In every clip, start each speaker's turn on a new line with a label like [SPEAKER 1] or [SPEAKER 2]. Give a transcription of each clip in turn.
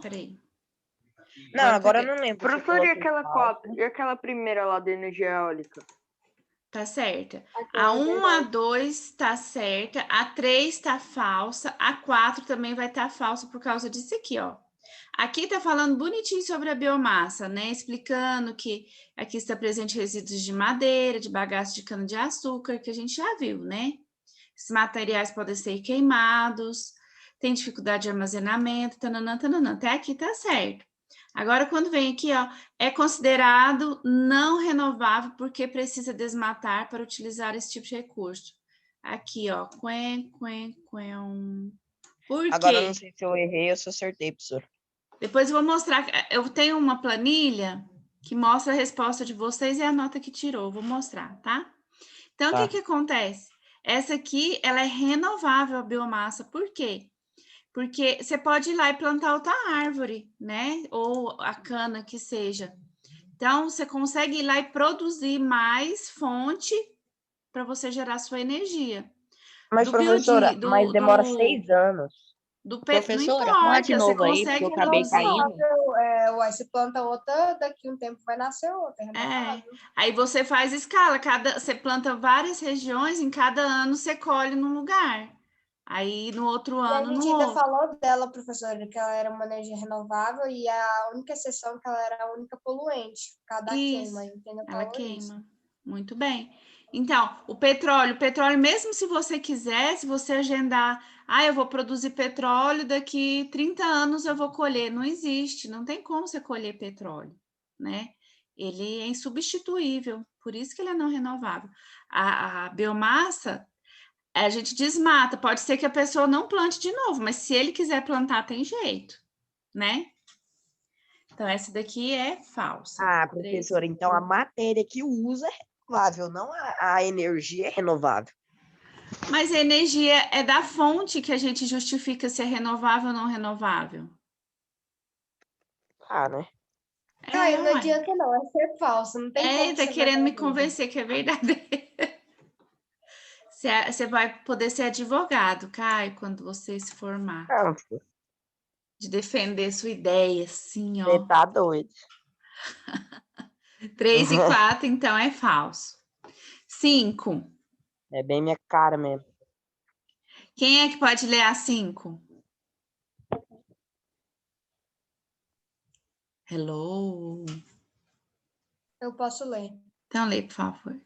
[SPEAKER 1] Peraí.
[SPEAKER 2] Não, agora eu não lembro.
[SPEAKER 3] Professor, e aquela primeira lá da energia eólica?
[SPEAKER 1] Tá certa. A 1, a 2 tá certa, a 3 tá falsa, a 4 também vai estar falsa por causa disso aqui, ó. Aqui tá falando bonitinho sobre a biomassa, né? Explicando que aqui está presente resíduos de madeira, de bagaço de cana-de-açúcar, que a gente já viu, né? Esses materiais podem ser queimados, tem dificuldade de armazenamento, tananã, tananã. Até aqui tá certo. Agora, quando vem aqui, ó, é considerado não renovável porque precisa desmatar para utilizar esse tipo de recurso. Aqui, ó, Por
[SPEAKER 2] Agora eu
[SPEAKER 1] quê?
[SPEAKER 2] não sei se eu errei ou se eu acertei, professor.
[SPEAKER 1] Depois eu vou mostrar, eu tenho uma planilha que mostra a resposta de vocês e a nota que tirou, vou mostrar, tá? Então,
[SPEAKER 2] Tá.
[SPEAKER 1] o que acontece? Essa aqui, ela é renovável, a biomassa, por quê? Porque você pode ir lá e plantar outra árvore, né? Ou a cana que seja. Então, você consegue ir lá e produzir mais fonte para você gerar sua energia.
[SPEAKER 2] Mas, professora, mas demora 6 anos.
[SPEAKER 1] Não
[SPEAKER 4] Professora, fala de
[SPEAKER 1] importa, você
[SPEAKER 4] novo aí, porque
[SPEAKER 1] consegue
[SPEAKER 4] eu acabei
[SPEAKER 1] produzir.
[SPEAKER 4] caindo.
[SPEAKER 5] Uai, você planta outra, daqui um tempo vai nascer outra.
[SPEAKER 1] Aí você faz escala, você planta várias regiões, em cada ano você colhe num lugar. Aí no outro ano,
[SPEAKER 5] a gente
[SPEAKER 1] no
[SPEAKER 5] ainda
[SPEAKER 1] outro.
[SPEAKER 5] falou dela, professora, que ela era uma energia renovável e a única exceção é que ela era a única poluente, por causa da queima. A gente ainda
[SPEAKER 1] Ela
[SPEAKER 5] falou
[SPEAKER 1] queima.
[SPEAKER 5] isso.
[SPEAKER 1] Muito bem. Então, o petróleo, mesmo se você quiser, se você agendar, eu vou produzir petróleo, daqui 30 anos eu vou colher. Não existe, não tem como você colher petróleo, né? Ele é insubstituível, por isso que ele é não renovável. A biomassa, a gente desmata, pode ser que a pessoa não plante de novo, mas se ele quiser plantar, tem jeito, né? Então, essa daqui é falsa.
[SPEAKER 2] Ah, professora, então a matéria que usa é renovável, não a energia é renovável.
[SPEAKER 1] Mas a energia é da fonte que a gente justifica se é renovável ou não renovável.
[SPEAKER 2] Ah, né?
[SPEAKER 5] Não adianta não, é ser falso. Não tem como
[SPEAKER 1] tá
[SPEAKER 5] ser
[SPEAKER 1] querendo me
[SPEAKER 5] verdadeiro.
[SPEAKER 1] convencer que é verdadeiro. Você vai poder ser advogado, Caio, quando você se formar.
[SPEAKER 2] Não,
[SPEAKER 1] De defender sua ideia, assim, ó.
[SPEAKER 2] você tá doido.
[SPEAKER 1] 3 e 4, então, é falso. 5.
[SPEAKER 2] É bem minha cara mesmo.
[SPEAKER 1] Quem é que pode ler a 5? Hello?
[SPEAKER 5] Eu posso ler.
[SPEAKER 1] Então, lê, por favor.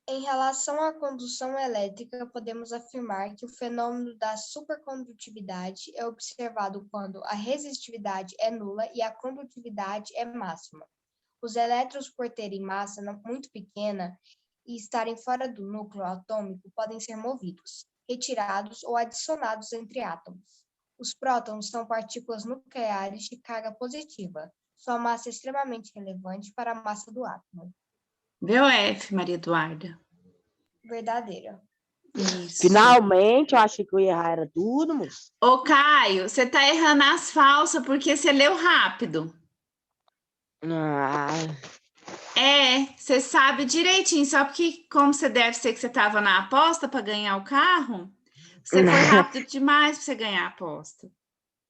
[SPEAKER 5] Em relação à condução elétrica, podemos afirmar que o fenômeno da supercondutividade é observado quando a resistividade é nula e a condutividade é máxima. Os elétrons, por terem massa muito pequena e estarem fora do núcleo atômico, podem ser movidos, retirados ou adicionados entre átomos. Os prótons são partículas nucleares de carga positiva. Sua massa é extremamente relevante para a massa do átomo.
[SPEAKER 1] VOF, Maria Eduarda.
[SPEAKER 5] Verdadeira.
[SPEAKER 1] Isso.
[SPEAKER 2] Finalmente, eu achei que eu ia errar, era tudo, moço.
[SPEAKER 1] Ô, Caio, você tá errando as falsas porque você leu rápido. Você sabe direitinho, só porque, como você deve ser que você estava na aposta para ganhar o carro, você foi rápido demais para você ganhar a aposta.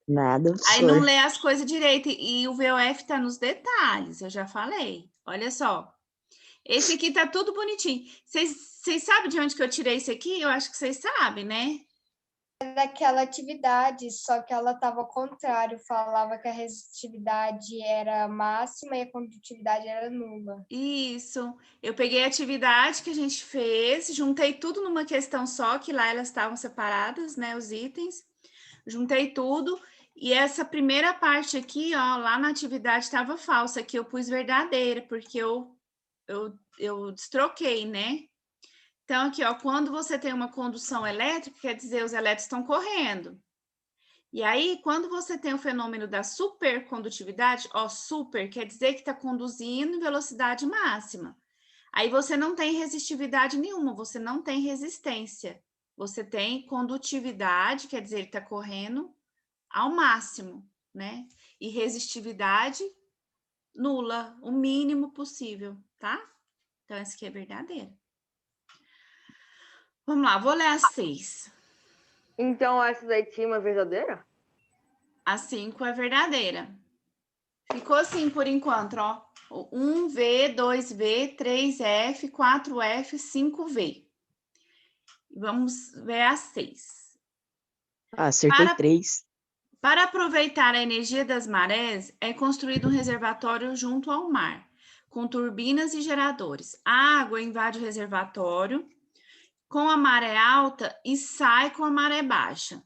[SPEAKER 2] Nada,
[SPEAKER 1] Aí não lê as coisas direito, e o VOF tá nos detalhes, eu já falei. Olha só. Esse aqui tá tudo bonitinho. Vocês sabem de onde que eu tirei isso aqui? Eu acho que vocês sabem, né?
[SPEAKER 5] É daquela atividade, só que ela estava ao contrário, falava que a resistividade era máxima e a condutividade era nula.
[SPEAKER 1] Isso. Eu peguei a atividade que a gente fez, juntei tudo numa questão só, que lá elas estavam separadas, né, os itens. Juntei tudo e essa primeira parte aqui, ó, lá na atividade estava falsa, aqui eu pus verdadeira, porque eu destroquei, né? Então, aqui, ó, quando você tem uma condução elétrica, quer dizer, os elétrons estão correndo. E aí, quando você tem o fenômeno da supercondutividade, ó, super quer dizer que está conduzindo em velocidade máxima. Aí você não tem resistividade nenhuma, você não tem resistência. Você tem condutividade, quer dizer, ele está correndo ao máximo, né? E resistividade nula, o mínimo possível, tá? Então, essa aqui é verdadeira. Vamos lá, vou ler as 6.
[SPEAKER 3] Então, essa daí tinha uma verdadeira?
[SPEAKER 1] A 5 é verdadeira. Ficou assim por enquanto, ó. 1V, 2V, 3F, 4F, 5V. Vamos ver a 6.
[SPEAKER 2] Acertei
[SPEAKER 1] Para
[SPEAKER 2] 3.
[SPEAKER 1] Para aproveitar a energia das marés, é construído um reservatório junto ao mar, com turbinas e geradores. A água invade o reservatório com a maré alta e sai com a maré baixa.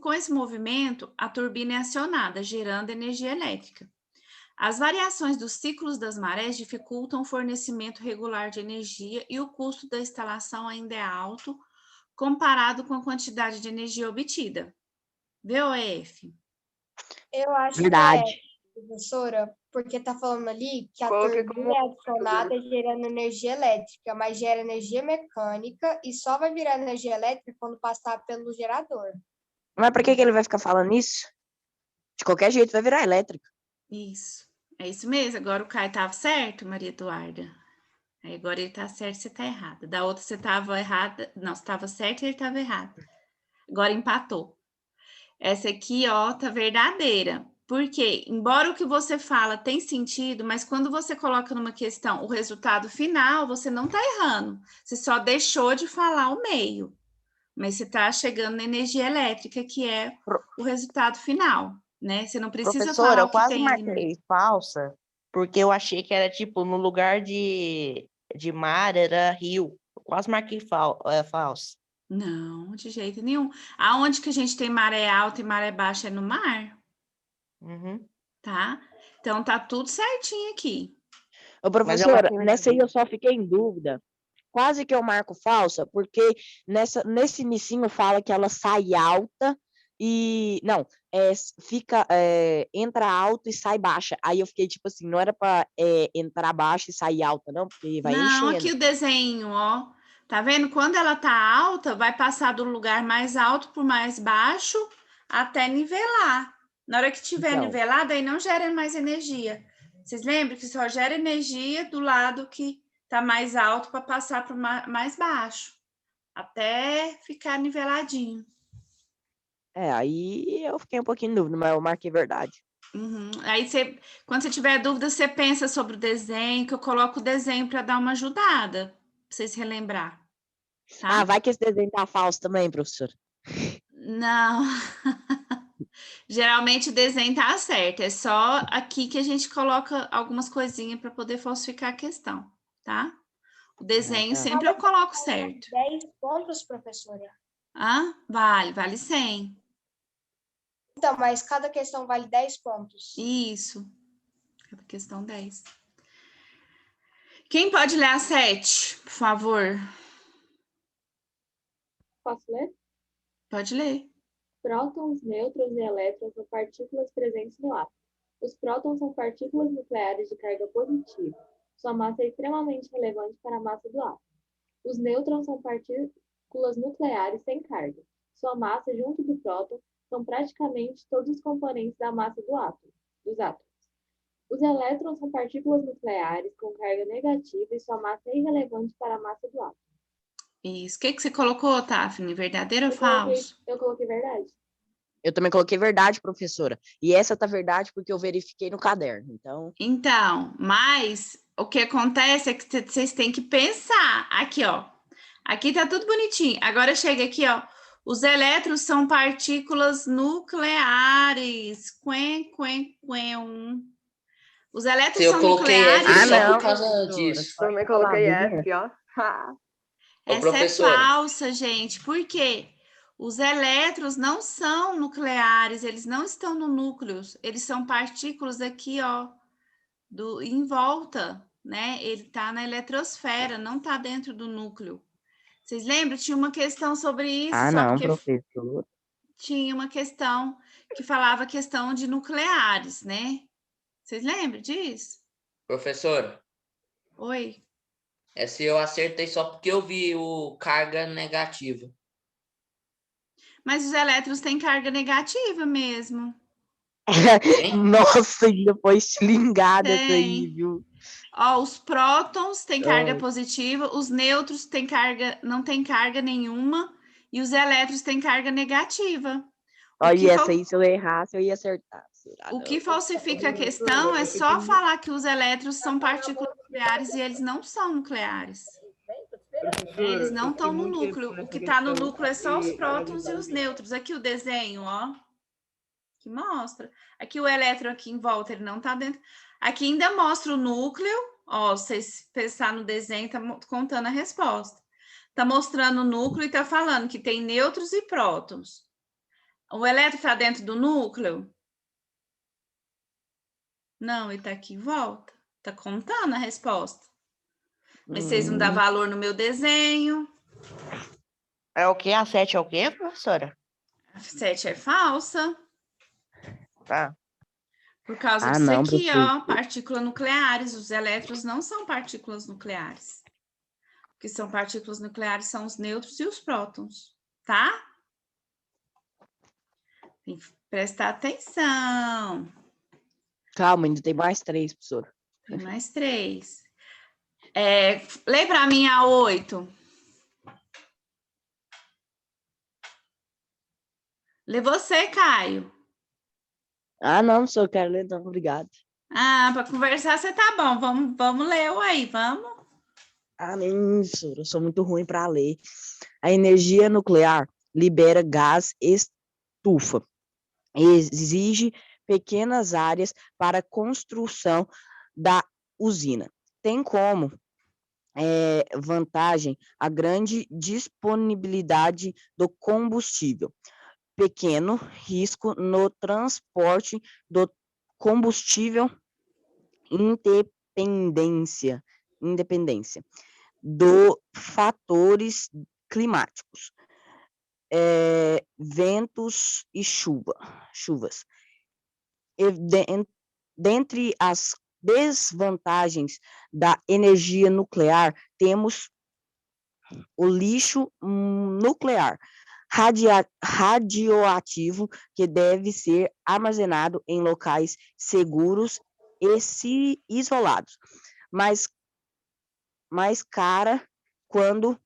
[SPEAKER 1] Com esse movimento, a turbina é acionada, gerando energia elétrica. As variações dos ciclos das marés dificultam o fornecimento regular de energia e o custo da instalação ainda é alto comparado com a quantidade de energia obtida. VOF.
[SPEAKER 5] Eu acho
[SPEAKER 2] Verdade.
[SPEAKER 5] que é, professora, porque tá falando ali que a
[SPEAKER 3] Coloquei
[SPEAKER 5] turbina é acionada gerando energia elétrica, mas gera energia mecânica e só vai virar energia elétrica quando passar pelo gerador.
[SPEAKER 2] Mas pra que ele vai ficar falando isso? De qualquer jeito vai virar elétrico.
[SPEAKER 1] Isso. É isso mesmo. Agora o Caio estava certo, Maria Eduarda. Aí agora ele está certo, você está errada. Da outra você estava errada. Não, você estava certo e ele estava errado. Agora empatou. Essa aqui, ó, tá verdadeira. Porque, embora o que você fala tem sentido, mas quando você coloca numa questão o resultado final, você não está errando. Você só deixou de falar o meio. Mas você está chegando na energia elétrica, que é o resultado final, né? Você não precisa
[SPEAKER 4] Professora,
[SPEAKER 1] falar
[SPEAKER 4] eu
[SPEAKER 1] o que
[SPEAKER 4] quase
[SPEAKER 1] tem ali.
[SPEAKER 4] marquei falsa, porque eu achei que era tipo, no lugar de mar era rio. Eu quase marquei falsa.
[SPEAKER 1] Não, de jeito nenhum. Aonde que a gente tem maré alta e maré baixa é no mar,
[SPEAKER 4] Uhum.
[SPEAKER 1] tá? Então tá tudo certinho aqui.
[SPEAKER 2] Ô,
[SPEAKER 4] Mas eu
[SPEAKER 2] professora,
[SPEAKER 4] marquei
[SPEAKER 2] nessa aí
[SPEAKER 4] verdadeira.
[SPEAKER 2] eu só fiquei em dúvida. Quase que eu marco falsa, porque nesse inicinho fala que ela sai alta e... Não, entra alta e sai baixa. Aí eu fiquei tipo assim, não era pra entrar baixa e sair alta, não, porque vai
[SPEAKER 1] Não,
[SPEAKER 2] enchendo.
[SPEAKER 1] aqui o desenho, ó. Tá vendo? Quando ela tá alta, vai passar do lugar mais alto pro mais baixo até nivelar. Na hora que tiver
[SPEAKER 2] Então.
[SPEAKER 1] nivelado, aí não gera mais energia. Vocês lembram que só gera energia do lado que tá mais alto para passar para mais baixo, até ficar niveladinho.
[SPEAKER 2] Aí eu fiquei um pouquinho em dúvida, mas eu marquei verdade.
[SPEAKER 1] Uhum. Aí quando você tiver dúvida, você pensa sobre o desenho, que eu coloco o desenho para dar uma ajudada, para vocês relembrar. Tá?
[SPEAKER 2] Vai que esse desenho tá falso também, professor.
[SPEAKER 1] Não. Geralmente o desenho tá certo, é só aqui que a gente coloca algumas coisinhas para poder falsificar a questão, tá? O desenho
[SPEAKER 2] Tá.
[SPEAKER 1] sempre eu coloco certo.
[SPEAKER 5] 10 pontos, professora.
[SPEAKER 1] Vale 100.
[SPEAKER 5] Então, mas cada questão vale 10 pontos.
[SPEAKER 1] Isso. Cada questão 10. Quem pode ler a 7, por favor?
[SPEAKER 6] Posso ler?
[SPEAKER 1] Pode ler.
[SPEAKER 6] Prótons, nêutrons e elétrons são partículas presentes no átomo. Os prótons são partículas nucleares de carga positiva. Sua massa é extremamente relevante para a massa do átomo. Os nêutrons são partículas nucleares sem carga. Sua massa, junto do próton, são praticamente todos os componentes da massa dos átomos. Os elétrons são partículas nucleares com carga negativa e sua massa é irrelevante para a massa do átomo.
[SPEAKER 1] Isso. O que você colocou, Tafni? Verdadeiro ou falso?
[SPEAKER 6] Eu coloquei verdade.
[SPEAKER 2] Eu também coloquei verdade, professora. E essa tá verdade porque eu verifiquei no caderno.
[SPEAKER 1] Então, mas o que acontece é que vocês têm que pensar. Aqui, ó. Aqui tá tudo bonitinho. Agora chega aqui, ó. Os elétrons são partículas nucleares. Os elétrons
[SPEAKER 7] Eu
[SPEAKER 1] são
[SPEAKER 7] coloquei
[SPEAKER 1] nucleares.
[SPEAKER 7] F só
[SPEAKER 2] não,
[SPEAKER 7] por causa
[SPEAKER 2] professora.
[SPEAKER 7] disso.
[SPEAKER 3] Também coloquei F, ó.
[SPEAKER 7] Ô,
[SPEAKER 1] Essa
[SPEAKER 7] professora.
[SPEAKER 1] é falsa, gente. Por quê? Os elétrons não são nucleares, eles não estão no núcleo. Eles são partículas aqui, ó, em volta, né? Ele está na eletrosfera, não está dentro do núcleo. Vocês lembram? Tinha uma questão sobre isso, só
[SPEAKER 2] não,
[SPEAKER 1] porque
[SPEAKER 2] professor.
[SPEAKER 1] tinha uma questão que falava questão de nucleares, né? Vocês lembram disso?
[SPEAKER 7] Professora,
[SPEAKER 1] Oi?
[SPEAKER 7] essa eu acertei só porque eu vi o carga negativa.
[SPEAKER 1] Mas os elétrons têm carga negativa mesmo.
[SPEAKER 2] Nossa, ainda foi estilingada essa aí,
[SPEAKER 1] Tem.
[SPEAKER 2] viu?
[SPEAKER 1] Ó, os prótons têm carga positiva, os nêutrons têm carga, não têm carga nenhuma, e os elétrons têm carga negativa.
[SPEAKER 2] Olha, essa aí, se eu errasse, eu ia acertar. Será?
[SPEAKER 1] O que
[SPEAKER 2] Não.
[SPEAKER 1] falsifica a questão é só falar que os elétrons são partículas nucleares e eles não são nucleares. Eles não estão no núcleo. O que está no núcleo é só os prótons e os nêutrons. Aqui o desenho, ó, que mostra. Aqui o elétron aqui em volta, ele não está dentro. Aqui ainda mostra o núcleo. Ó, vocês pensar no desenho, tá contando a resposta. Tá mostrando o núcleo e tá falando que tem nêutrons e prótons. O elétron está dentro do núcleo? Não, ele tá aqui em volta. Tá contando a resposta. Mas vocês não dão valor no meu desenho.
[SPEAKER 4] É o quê? A 7 é o quê, professora?
[SPEAKER 1] A 7 é falsa.
[SPEAKER 4] Tá.
[SPEAKER 1] Por causa
[SPEAKER 2] Ah,
[SPEAKER 1] disso
[SPEAKER 2] não,
[SPEAKER 1] aqui,
[SPEAKER 2] professor.
[SPEAKER 1] ó, partículas nucleares. Os elétrons não são partículas nucleares. O que são partículas nucleares são os nêutrons e os prótons, tá? Tem que prestar atenção.
[SPEAKER 2] Calma, ainda tem mais 3, professora.
[SPEAKER 1] Tem mais 3. Lê para mim a 8. Lê você, Caio.
[SPEAKER 2] Ah, não, professor, eu quero ler, então, obrigado.
[SPEAKER 1] Ah, para conversar você tá bom. Vamos ler aí, vamos.
[SPEAKER 2] Ah, nem, professor, eu sou muito ruim para ler. A energia nuclear libera gás estufa. Exige pequenas áreas para a construção da usina. Tem como vantagem a grande disponibilidade do combustível, pequeno risco no transporte do combustível, independência do fatores climáticos, ventos e chuvas. Dentre as desvantagens da energia nuclear, temos o lixo nuclear radioativo, que deve ser armazenado em locais seguros e isolados, mais cara quando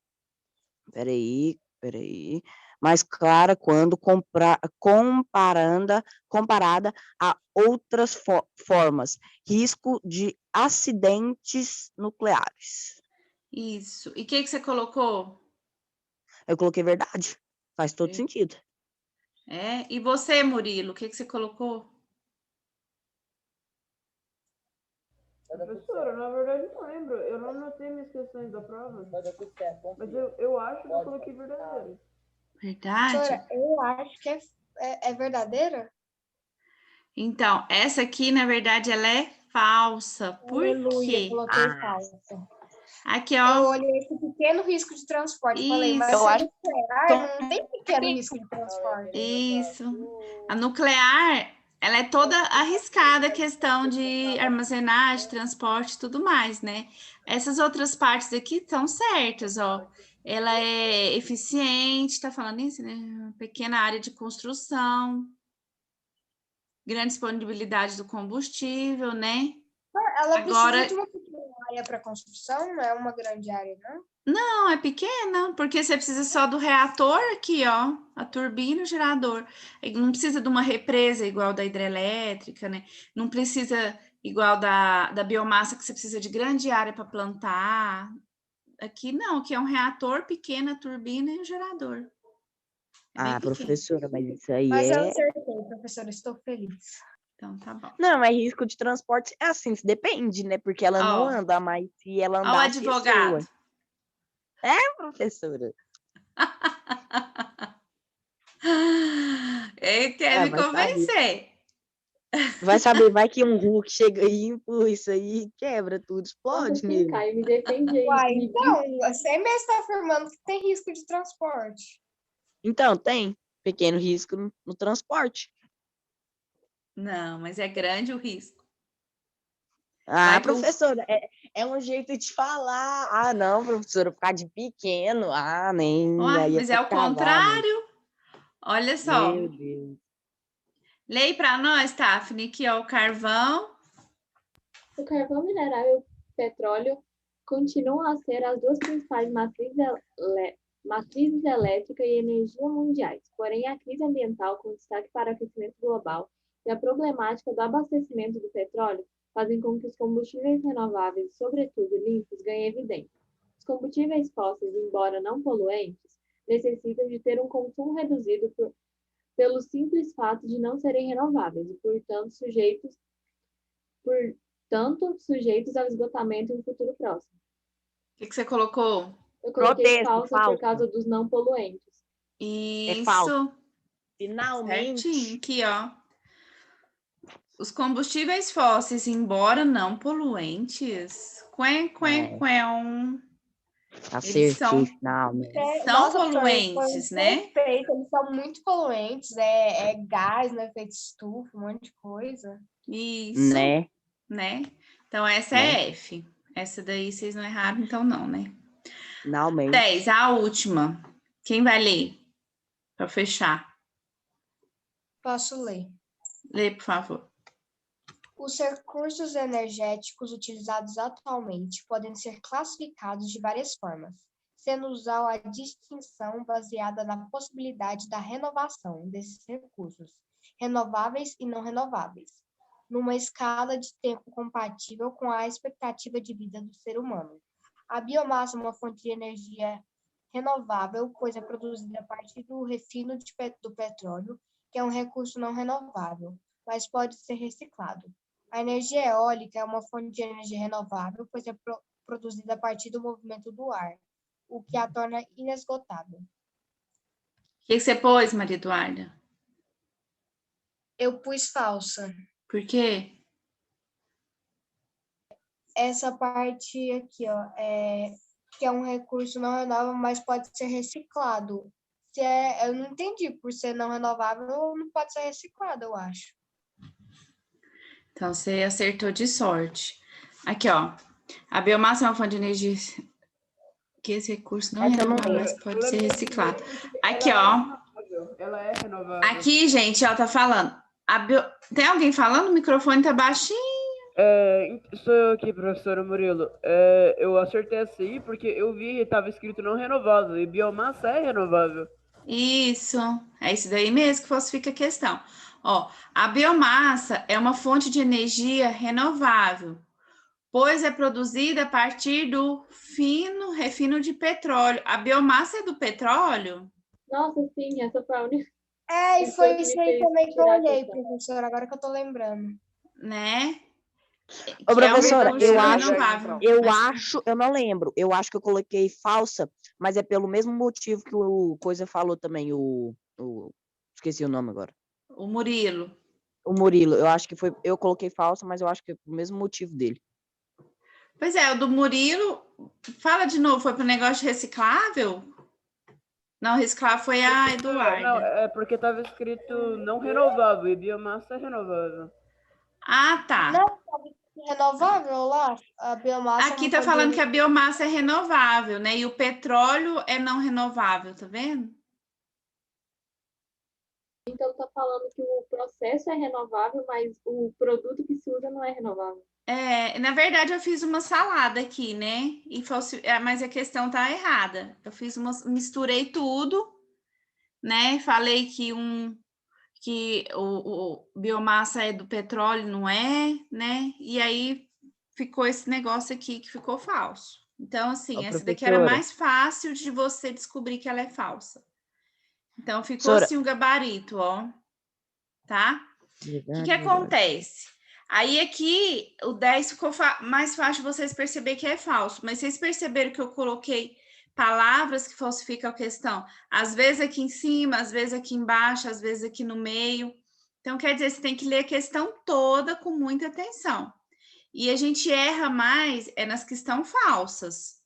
[SPEAKER 2] mais clara quando comparada a outras formas, risco de acidentes nucleares.
[SPEAKER 1] Isso. E o que você colocou?
[SPEAKER 2] Eu coloquei verdade. Faz todo sentido.
[SPEAKER 1] E você, Murilo, o que você colocou?
[SPEAKER 3] Professora, na verdade não lembro. Eu não anotei minhas questões da prova. Mas eu acho que eu coloquei verdadeiro.
[SPEAKER 1] Verdade?
[SPEAKER 5] Professora, eu acho que é verdadeira.
[SPEAKER 1] Então, essa aqui, na verdade, ela é falsa. Por
[SPEAKER 5] Aleluia,
[SPEAKER 1] quê?
[SPEAKER 5] coloquei falsa.
[SPEAKER 1] Aqui,
[SPEAKER 5] Eu
[SPEAKER 1] ó.
[SPEAKER 5] olhei esse pequeno risco de transporte.
[SPEAKER 1] Isso.
[SPEAKER 5] Falei, mas
[SPEAKER 4] Eu
[SPEAKER 5] a
[SPEAKER 4] acho
[SPEAKER 5] nuclear não tem pequeno risco de transporte.
[SPEAKER 1] Isso. A nuclear, ela é toda arriscada, a questão de armazenagem, transporte e tudo mais, né? Essas outras partes aqui estão certas, ó. Ela é eficiente, tá falando isso, né? Pequena área de construção, grande disponibilidade do combustível, né?
[SPEAKER 5] Ela
[SPEAKER 1] Agora,
[SPEAKER 5] precisa de uma pequena área para construção, não é uma grande área, não?
[SPEAKER 1] não, é pequena, porque você precisa só do reator aqui, ó, a turbina e o gerador. Não precisa de uma represa igual da hidrelétrica, né? Não precisa igual da biomassa, que você precisa de grande área para plantar. Aqui não, aqui é um reator pequeno, a turbina e o gerador. É bem pequeno.
[SPEAKER 2] Professora, mas isso aí
[SPEAKER 5] Mas eu acertei, professora, estou feliz.
[SPEAKER 1] Então, tá bom.
[SPEAKER 2] Não, mas risco de transporte é assim, depende, né? Porque ela não anda, mas se ela andar...
[SPEAKER 1] Ó o advogado.
[SPEAKER 2] Professora.
[SPEAKER 1] Ele quer me convencer.
[SPEAKER 2] Vai saber, vai que um Hulk chega aí, empurra isso aí, quebra tudo, explode
[SPEAKER 6] Nossa,
[SPEAKER 2] mesmo.
[SPEAKER 6] Caio, me defende aí.
[SPEAKER 5] Uai, então, você mesmo está afirmando que tem risco de transporte.
[SPEAKER 2] Então, tem pequeno risco no transporte.
[SPEAKER 1] Não, mas é grande o risco.
[SPEAKER 2] Ah, professora, é um jeito de falar. Ah, não, professora, por causa de pequeno. Ah, nem.
[SPEAKER 1] Ué,
[SPEAKER 2] aí
[SPEAKER 1] mas é o contrário. Olha só.
[SPEAKER 2] Meu Deus.
[SPEAKER 1] Leia para nós, Tafni, que é o carvão.
[SPEAKER 6] O carvão mineral e o petróleo continuam a ser as duas principais matrizes matrizes elétrica e energia mundiais. Porém, a crise ambiental, com destaque para o aquecimento global, e a problemática do abastecimento do petróleo fazem com que os combustíveis renováveis, sobretudo limpos, ganhem evidência. Os combustíveis fósseis, embora não poluentes, necessitam de ter um consumo reduzido pelo simples fato de não serem renováveis e, portanto, sujeitos ao esgotamento em um futuro próximo.
[SPEAKER 1] O que você colocou?
[SPEAKER 6] Eu coloquei
[SPEAKER 2] Protesto,
[SPEAKER 6] falsa por
[SPEAKER 2] falsa.
[SPEAKER 6] causa dos não poluentes.
[SPEAKER 1] Isso.
[SPEAKER 2] falso. Finalmente.
[SPEAKER 1] Certinho, aqui, ó. Os combustíveis fósseis, embora não poluentes,
[SPEAKER 2] Acertei,
[SPEAKER 1] são-
[SPEAKER 2] finalmente.
[SPEAKER 1] são
[SPEAKER 5] Nossa, foi
[SPEAKER 1] poluentes, né?
[SPEAKER 5] perfeito, eles são muito poluentes, é gás, né, efeito estufa, um monte de coisa.
[SPEAKER 1] Isso,
[SPEAKER 2] Né?
[SPEAKER 1] né? Então, essa é F. Essa daí vocês não erraram, então não, né?
[SPEAKER 2] Finalmente.
[SPEAKER 1] 10, a última. Quem vai ler? Para fechar.
[SPEAKER 5] Posso ler.
[SPEAKER 1] Lê, por favor.
[SPEAKER 5] Os recursos energéticos utilizados atualmente podem ser classificados de várias formas, sendo usada a distinção baseada na possibilidade da renovação desses recursos, renováveis e não renováveis, numa escala de tempo compatível com a expectativa de vida do ser humano. A biomassa é uma fonte de energia renovável, pois é produzida a partir do refino do petróleo, que é um recurso não renovável, mas pode ser reciclado. A energia eólica é uma fonte de energia renovável, pois é produzida a partir do movimento do ar, o que a torna inesgotável.
[SPEAKER 1] O que você pôs, Maria Eduarda?
[SPEAKER 5] Eu pus falsa.
[SPEAKER 1] Por quê?
[SPEAKER 5] Essa parte aqui, ó, que é um recurso não renovável, mas pode ser reciclado. Eu não entendi, por ser não renovável, não pode ser reciclado, eu acho.
[SPEAKER 1] Então, você acertou de sorte. Aqui, ó. A biomassa é uma fonte de energia que esse recurso não é renovável, mas pode ser reciclado. Aqui, ó.
[SPEAKER 3] Ela é renovável.
[SPEAKER 1] Aqui, gente, ó, tá falando. Tem alguém falando? O microfone tá baixinho.
[SPEAKER 3] Sou eu aqui, professora Murilo. Eu acertei essa aí porque eu vi que estava escrito não renovável e biomassa é renovável.
[SPEAKER 1] Isso, é isso daí mesmo que falsifica a questão. Ó, a biomassa é uma fonte de energia renovável, pois é produzida a partir do refino de petróleo. A biomassa é do petróleo,
[SPEAKER 6] Nossa, sim, essa foi a única.
[SPEAKER 5] E
[SPEAKER 6] Isso
[SPEAKER 5] foi
[SPEAKER 6] que
[SPEAKER 5] isso
[SPEAKER 6] me
[SPEAKER 5] aí
[SPEAKER 6] fez
[SPEAKER 5] também que eu
[SPEAKER 6] tirar a
[SPEAKER 5] olhei,
[SPEAKER 6] questão.
[SPEAKER 5] professora, agora que eu tô lembrando.
[SPEAKER 1] né?
[SPEAKER 2] Ô,
[SPEAKER 1] Que é um
[SPEAKER 2] professora,
[SPEAKER 1] recurso
[SPEAKER 2] eu acho,
[SPEAKER 1] renovável.
[SPEAKER 2] eu não lembro, eu acho que eu coloquei falsa, mas é pelo mesmo motivo que o Coisa falou também, esqueci o nome agora.
[SPEAKER 1] O Murilo.
[SPEAKER 2] O Murilo, eu acho que foi, eu coloquei falsa, mas eu acho que é pelo mesmo motivo dele.
[SPEAKER 1] Pois é, o do Murilo, fala de novo, foi para o negócio reciclável? Não, reciclável foi a
[SPEAKER 3] Não,
[SPEAKER 1] Eduarda.
[SPEAKER 3] é porque estava escrito não renovável e biomassa é renovável.
[SPEAKER 1] Ah, tá.
[SPEAKER 5] Não, renovável lá, a biomassa.
[SPEAKER 1] Aqui tá falando que a biomassa é renovável, né? E o petróleo é não renovável, tá vendo?
[SPEAKER 6] Então, está falando que o processo é renovável, mas o produto que se usa não é renovável.
[SPEAKER 1] Na verdade, eu fiz uma salada aqui, né? Mas a questão tá errada. Eu misturei tudo, né? Falei que o biomassa é do petróleo, não é, né? E aí ficou esse negócio aqui que ficou falso. Então, assim, essa daqui era mais fácil de você descobrir que ela é falsa. Então, ficou assim o gabarito, ó. Tá? O que acontece? Aí aqui, o 10 ficou mais fácil vocês perceberem que é falso. Mas vocês perceberam que eu coloquei palavras que falsificam a questão? Às vezes aqui em cima, às vezes aqui embaixo, às vezes aqui no meio. Então, quer dizer, você tem que ler a questão toda com muita atenção. E a gente erra mais nas que estão falsas.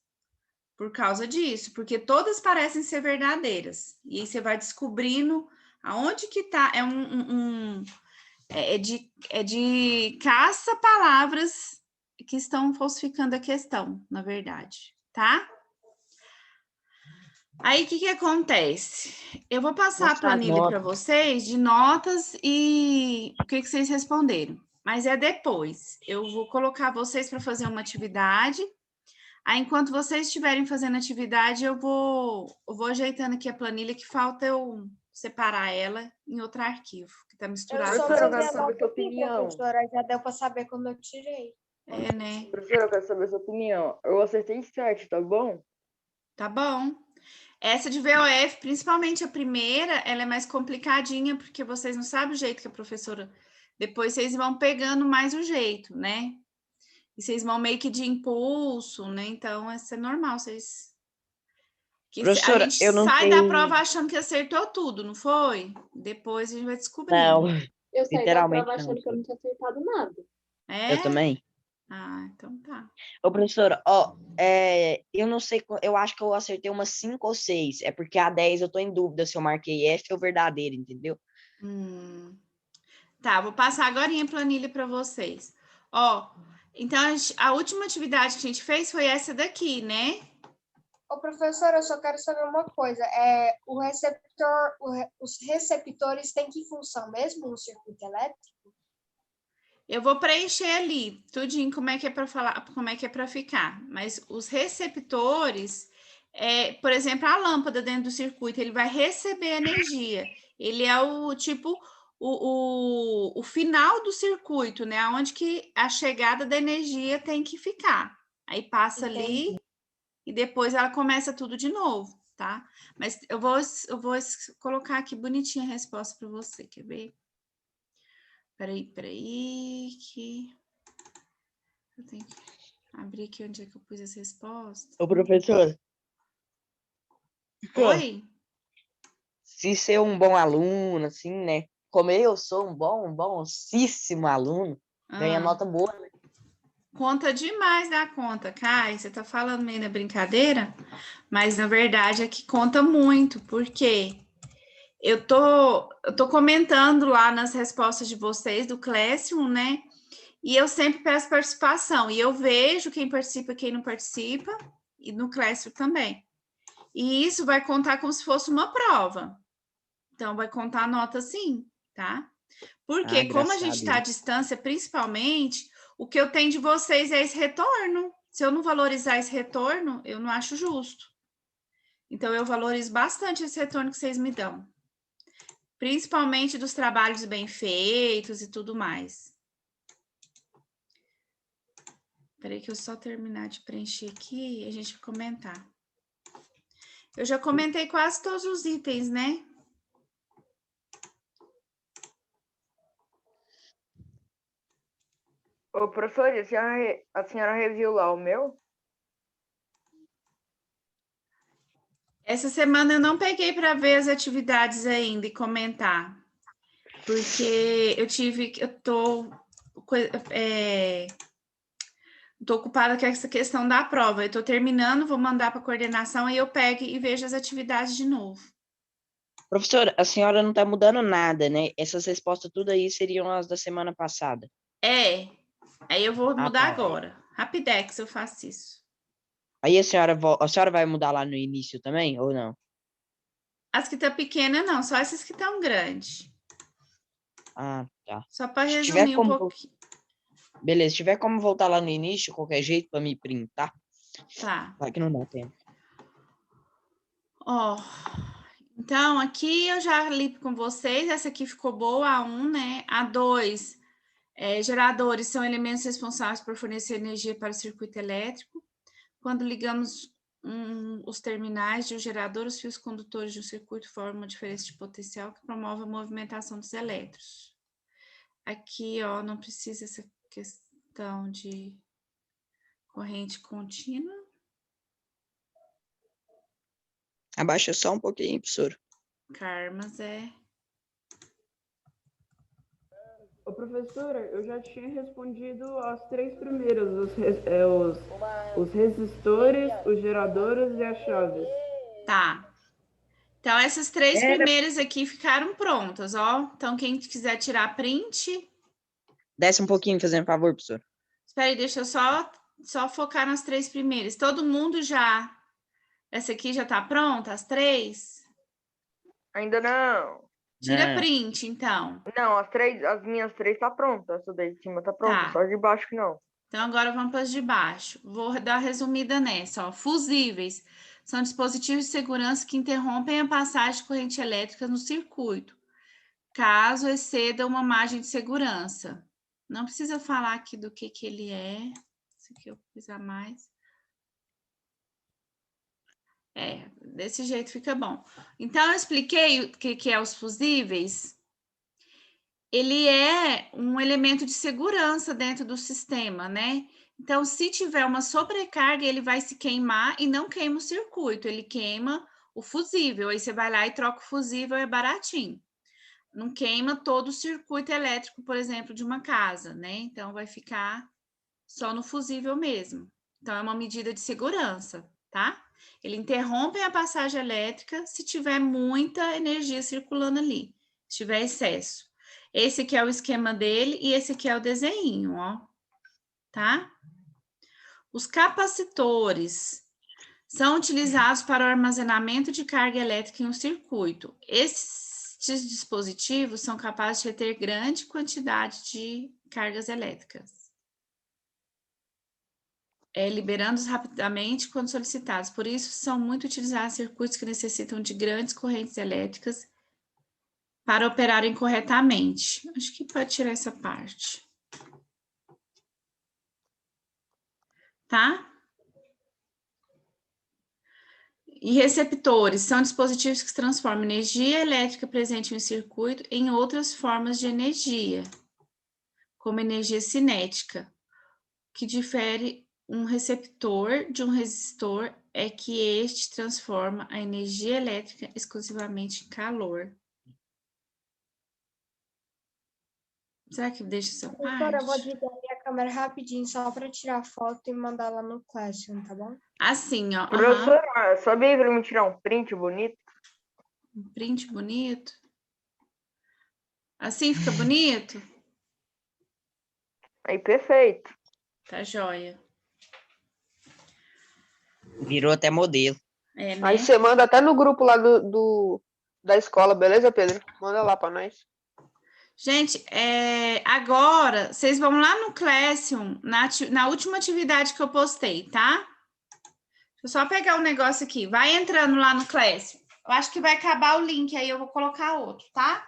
[SPEAKER 1] Por causa disso, porque todas parecem ser verdadeiras. E aí você vai descobrindo aonde que tá. É de caça-palavras que estão falsificando a questão, na verdade, tá? Aí, o que acontece? Eu vou passar a planilha para vocês de notas e o que vocês responderam. Mas é depois. Eu vou colocar vocês para fazer uma atividade. Aí, enquanto vocês estiverem fazendo atividade, eu vou ajeitando aqui a planilha, que falta eu separar ela em outro arquivo, que está
[SPEAKER 5] Eu
[SPEAKER 1] misturado
[SPEAKER 5] só
[SPEAKER 1] com
[SPEAKER 3] Professora, eu
[SPEAKER 5] mandei
[SPEAKER 3] quero
[SPEAKER 5] a
[SPEAKER 3] saber
[SPEAKER 5] nota
[SPEAKER 3] sua
[SPEAKER 5] aqui,
[SPEAKER 3] opinião.
[SPEAKER 5] professora, já deu para saber quando eu tirei.
[SPEAKER 1] É, né?
[SPEAKER 3] Professora, eu quero saber sua opinião. Eu acertei 7, tá bom?
[SPEAKER 1] Tá bom. Essa de VOF, principalmente a primeira, ela é mais complicadinha, porque vocês não sabem o jeito que a professora... Depois vocês vão pegando mais o jeito, né? E vocês vão meio que de impulso, né? Então, essa é normal, vocês... Que a
[SPEAKER 2] Professora,
[SPEAKER 1] gente
[SPEAKER 2] eu não
[SPEAKER 1] sai da prova
[SPEAKER 2] sei.
[SPEAKER 1] achando que acertou tudo, não foi? Depois a gente vai descobrindo.
[SPEAKER 2] Não,
[SPEAKER 6] Eu saí da
[SPEAKER 2] literalmente
[SPEAKER 6] prova
[SPEAKER 2] não.
[SPEAKER 6] achando que eu não tinha acertado nada.
[SPEAKER 1] É?
[SPEAKER 2] Eu também.
[SPEAKER 1] Ah, então tá.
[SPEAKER 2] Ô, professora, ó, eu não sei, eu acho que eu acertei umas 5 ou 6. É porque a 10 eu tô em dúvida se eu marquei F ou verdadeira, entendeu?
[SPEAKER 1] Tá, vou passar agora em planilha para vocês. Ó, então a última atividade que a gente fez foi essa daqui, né?
[SPEAKER 5] Ô, professor, eu só quero saber uma coisa. O receptor, os receptores têm que função mesmo no circuito elétrico?
[SPEAKER 1] Eu vou preencher ali tudinho como é que é para falar, como é que é para ficar. Mas os receptores, por exemplo, a lâmpada dentro do circuito, ele vai receber energia. Ele é o tipo o final do circuito, né? Onde que a chegada da energia tem que ficar. Aí passa ali e depois ela começa tudo de novo, tá? Mas eu vou colocar aqui bonitinha a resposta para você, quer ver? Peraí, que eu tenho que abrir aqui onde é que eu pus essa resposta.
[SPEAKER 2] Ô, professor,
[SPEAKER 1] Oi?
[SPEAKER 2] se ser um bom aluno, assim, né? Como eu sou um bonsíssimo aluno, ganha nota boa, né?
[SPEAKER 1] Conta demais da conta, Kai. Você tá falando meio na brincadeira, mas na verdade é que conta muito, porque eu tô comentando lá nas respostas de vocês do Classroom, né? E eu sempre peço participação, e eu vejo quem participa e quem não participa, e no Classroom também. E isso vai contar como se fosse uma prova. Então, vai contar a nota sim, tá? Porque como a
[SPEAKER 2] graças a
[SPEAKER 1] gente está à
[SPEAKER 2] Deus.
[SPEAKER 1] distância, principalmente, o que eu tenho de vocês é esse retorno. Se eu não valorizar esse retorno, eu não acho justo. Então, eu valorizo bastante esse retorno que vocês me dão. Principalmente dos trabalhos bem feitos e tudo mais. Espera que eu só terminar de preencher aqui e a gente vai comentar. Eu já comentei quase todos os itens, né?
[SPEAKER 3] Ô, professor, a senhora reviu lá o meu?
[SPEAKER 1] Essa semana eu não peguei para ver as atividades ainda e comentar, porque eu tô ocupada com essa questão da prova. Eu tô terminando, vou mandar para a coordenação e eu pego e vejo as atividades de novo.
[SPEAKER 2] Professora, a senhora não tá mudando nada, né? Essas respostas tudo aí seriam as da semana passada.
[SPEAKER 1] Aí eu vou mudar
[SPEAKER 2] tá.
[SPEAKER 1] agora. Rapidex, eu faço isso.
[SPEAKER 2] Aí a senhora vai mudar lá no início também, ou não?
[SPEAKER 1] As que estão pequenas, não, só essas que estão grandes.
[SPEAKER 2] Ah, tá.
[SPEAKER 1] Só para
[SPEAKER 2] Se tiver
[SPEAKER 1] resumir um
[SPEAKER 2] como...
[SPEAKER 1] pouquinho.
[SPEAKER 2] Beleza, se tiver como voltar lá no início, qualquer jeito, para me printar.
[SPEAKER 1] Tá.
[SPEAKER 2] Vai que não dá tempo.
[SPEAKER 1] Ó, então aqui eu já li com vocês, essa aqui ficou boa, a 1, né? A 2, geradores são elementos responsáveis por fornecer energia para o circuito elétrico. Quando ligamos os terminais de um gerador, os fios condutores de um circuito formam uma diferença de potencial que promove a movimentação dos elétrons. Aqui, ó, não precisa essa questão de corrente contínua.
[SPEAKER 2] Abaixa só um pouquinho, professor.
[SPEAKER 1] Karmas
[SPEAKER 3] Ô, professora, eu já tinha respondido as 3 primeiras, os resistores, os geradores e as chaves.
[SPEAKER 1] Tá. Então, essas 3 primeiras aqui ficaram prontas, ó. Então, quem quiser tirar print...
[SPEAKER 2] Desce um pouquinho, fazendo favor, professor.
[SPEAKER 1] Espera aí, deixa eu só focar nas 3 primeiras. Todo mundo já... Essa aqui já tá pronta, as 3?
[SPEAKER 3] Ainda não.
[SPEAKER 1] Tira print, então.
[SPEAKER 3] Não, as minhas 3 tá pronta. Essa daí de cima tá pronta,
[SPEAKER 1] Tá.
[SPEAKER 3] só de baixo que não.
[SPEAKER 1] Então, agora vamos para as de baixo. Vou dar uma resumida nessa, ó. Fusíveis são dispositivos de segurança que interrompem a passagem de corrente elétrica no circuito, caso exceda uma margem de segurança. Não precisa falar aqui do que ele é. Isso aqui eu fiz a mais. Desse jeito fica bom. Então, eu expliquei o que é os fusíveis. Ele é um elemento de segurança dentro do sistema, né? Então, se tiver uma sobrecarga, ele vai se queimar e não queima o circuito, ele queima o fusível. Aí você vai lá e troca o fusível, é baratinho. Não queima todo o circuito elétrico, por exemplo, de uma casa, né? Então, vai ficar só no fusível mesmo. Então, é uma medida de segurança, tá? Ele interrompe a passagem elétrica se tiver muita energia circulando ali, se tiver excesso. Esse aqui é o esquema dele e esse aqui é o desenho, ó, tá? Os capacitores são utilizados para o armazenamento de carga elétrica em um circuito. Estes dispositivos são capazes de reter grande quantidade de cargas elétricas, liberando-os rapidamente quando solicitados. Por isso, são muito utilizados circuitos que necessitam de grandes correntes elétricas para operarem corretamente. Acho que pode tirar essa parte. Tá? E receptores são dispositivos que transformam energia elétrica presente em um circuito em outras formas de energia, como energia cinética. O que difere um receptor de um resistor é que este transforma a energia elétrica exclusivamente em calor. Será que deixa essa
[SPEAKER 5] Professora, eu vou
[SPEAKER 1] parte?
[SPEAKER 5] desligar minha câmera rapidinho só para tirar foto e mandar lá no Classroom, tá bom?
[SPEAKER 1] Assim, ó.
[SPEAKER 3] Professora, sabia para me tirar um print bonito?
[SPEAKER 1] Um print bonito. Assim fica bonito?
[SPEAKER 3] Aí, perfeito.
[SPEAKER 1] Tá joia.
[SPEAKER 4] Virou até modelo.
[SPEAKER 1] É, né?
[SPEAKER 3] Aí você manda até no grupo lá da escola, beleza, Pedro? Manda lá para nós.
[SPEAKER 1] Gente, agora vocês vão lá no Classroom, na última atividade que eu postei, tá? Deixa eu só pegar um negócio aqui. Vai entrando lá no Classroom. Eu acho que vai acabar o link, aí eu vou colocar outro, tá?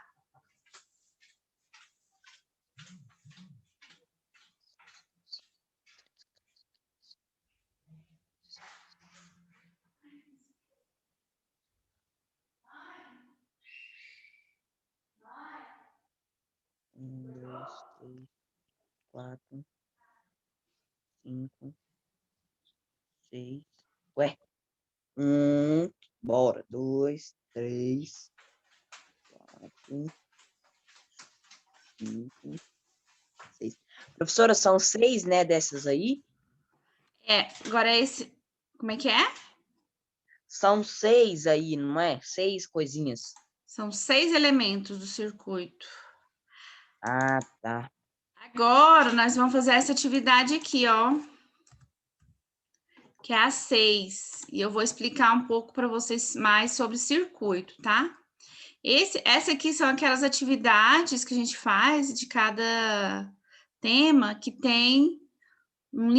[SPEAKER 2] Um, dois, três, quatro, cinco, seis. Ué. Bora. 2, 3, 4, 5, 6. Professora, são 6, né, dessas aí?
[SPEAKER 1] Agora esse... Como é que é?
[SPEAKER 2] São 6 aí, não é? 6 coisinhas.
[SPEAKER 1] São 6 elementos do circuito.
[SPEAKER 2] Ah, tá.
[SPEAKER 1] Agora, nós vamos fazer essa atividade aqui, ó. Que é a 6. E eu vou explicar um pouco para vocês mais sobre circuito, tá? Essa aqui são aquelas atividades que a gente faz de cada tema que tem um